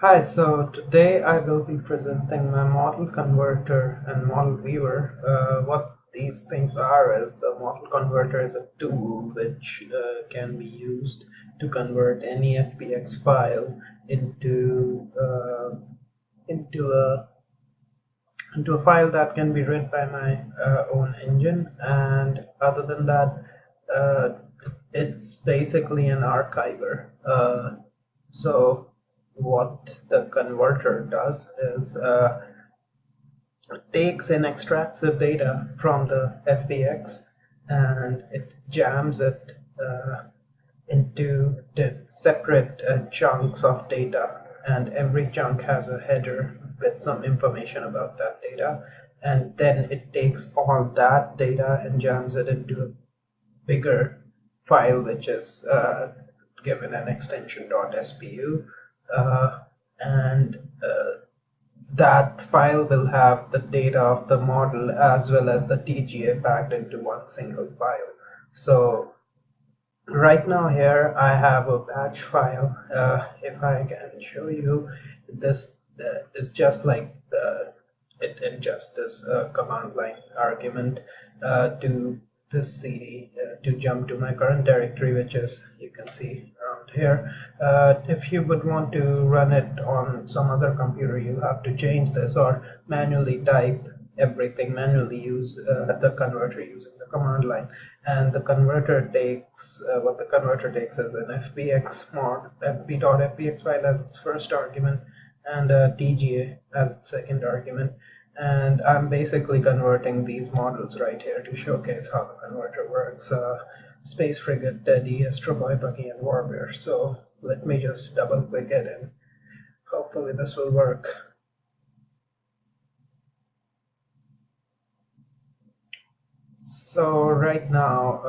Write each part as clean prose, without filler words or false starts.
Hi, so today I will be presenting my model converter and model viewer. What these things are is the model converter is a tool which can be used to convert any FBX file into into a into a file that can be read by my own engine. And other than that, uh, it's basically an archiver. So what the converter does is takes and extracts the data from the FBX and it jams it into the separate chunks of data, and every chunk has a header with some information about that data, and then it takes all that data and jams it into a bigger file which is given an extension .spu, and that file will have the data of the model as well as the TGA packed into one single file. So right now here I have a batch file. If I can show you this, it's just like it just is a command line argument to this CD to jump to my current directory, which is, you can see around here. If you would want to run it on some other computer, you have to change this or manually type everything, manually use the converter using the command line. And the converter takes what the converter takes is an fbx mod fb.fbx file as its first argument and TGA as its second argument. And I'm basically converting these models right here to showcase how the converter works. Space Frigate, Teddy, Astro Boy, Buggy, and Warbear. So let me just double click it and hopefully this will work. So right now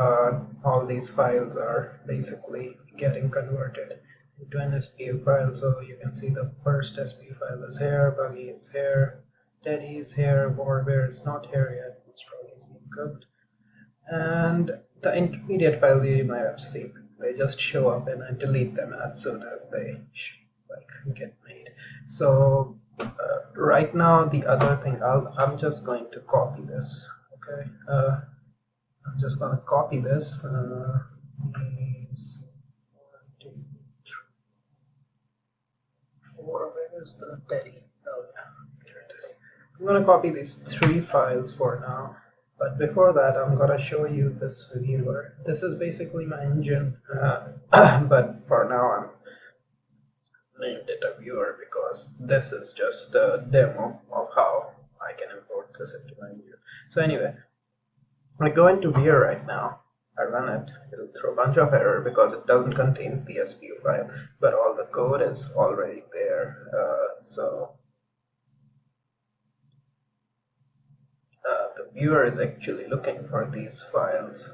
all these files are basically getting converted into an SPU file. So you can see the first SPU file is here, Buggy is here, Teddy is here, Warbear is not here yet, most probably it's being cooked. And the intermediate file you might have seen, they just show up and I delete them as soon as they get made. So right now the other thing, I'm just going to copy this. Okay, I'm just going to copy this. These 1, 2, 3, 4. Where is the Teddy? Oh yeah, here it is. I'm going to copy these 3 files for now. But before that, I'm going to show you this viewer. This is basically my engine, but for now I'm named it a viewer because this is just a demo of how I can import this into my engine. So anyway, I go into viewer right now. I run it. It'll throw a bunch of error because it doesn't contain the SPU file, but all the code is already there. The viewer is actually looking for these files,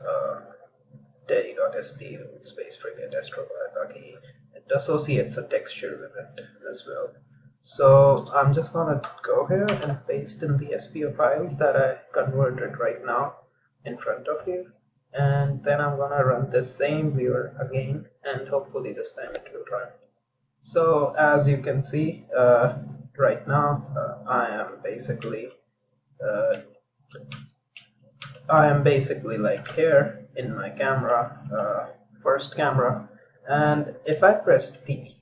Teddy.spu, Space Frigate, Astro Buggy. It associates a texture with it as well. So I'm just gonna go here and paste in the SPU files that I converted right now in front of you, and then I'm gonna run this same viewer again, and hopefully this time it will run. So as you can see, right now I am basically like here in my camera, first camera, and if I pressed P,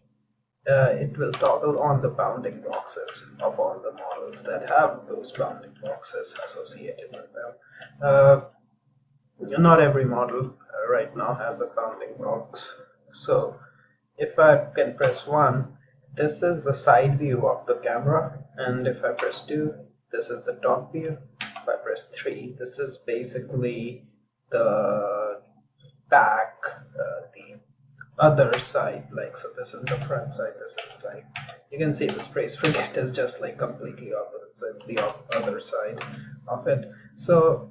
it will toggle on the bounding boxes of all the models that have those bounding boxes associated with them. Not every model right now has a bounding box. So if I can press 1, this is the side view of the camera, and if I press 2, this is the top view. If I press 3, this is basically the back, the other side, like, so this is the front side, this is like, you can see the Space Frigate is just like completely opposite, so it's the other side of it. So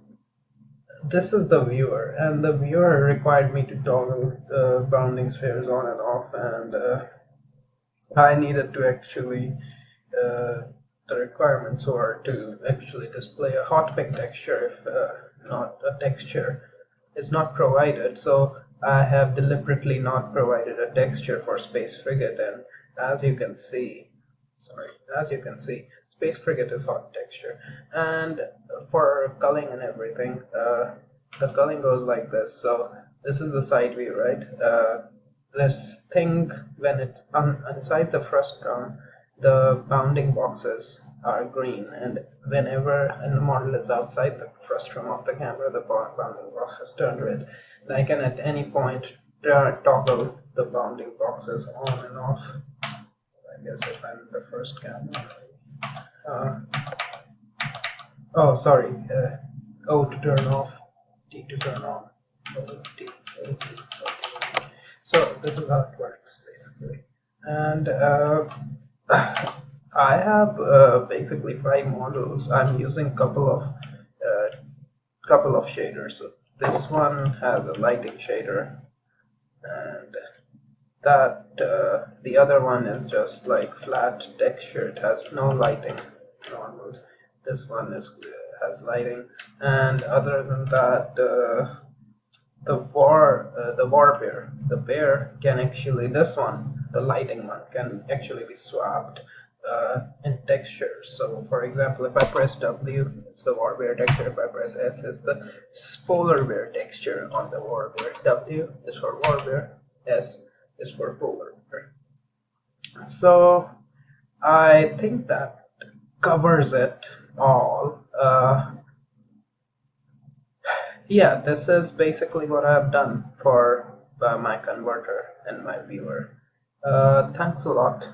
this is the viewer, and the viewer required me to toggle the bounding spheres on and off, and I needed to actually the requirements were to actually display a hot pick texture if not a texture is not provided. So I have deliberately not provided a texture for Space Frigate, and as you can see, sorry, as you can see, Space Frigate is hot texture. And for culling and everything, the culling goes like this. So this is the side view, right? This thing, when it's inside the frustum, the bounding boxes are green, and whenever a model is outside the frustum of the camera, the bounding boxes turn red. And I can at any point toggle the bounding boxes on and off. I guess if I'm the first camera. Oh, sorry. O to turn off, T to turn on. O, T, O, T, O, T. So this is how it works basically. And I have basically 5 models. I'm using couple of shaders. So this one has a lighting shader, and that the other one is just like flat texture. It has no lighting normals. This one has lighting, and other than that, the war bear can actually, this one, the lighting one, can actually be swapped in textures. So for example, if I press W, it's the war bear texture. If I press S, it's the polar bear texture on the war bear. W is for war bear, S is for polar bear. So I think that covers it all. Yeah, this is basically what I've done for my converter and my viewer. Thanks a lot.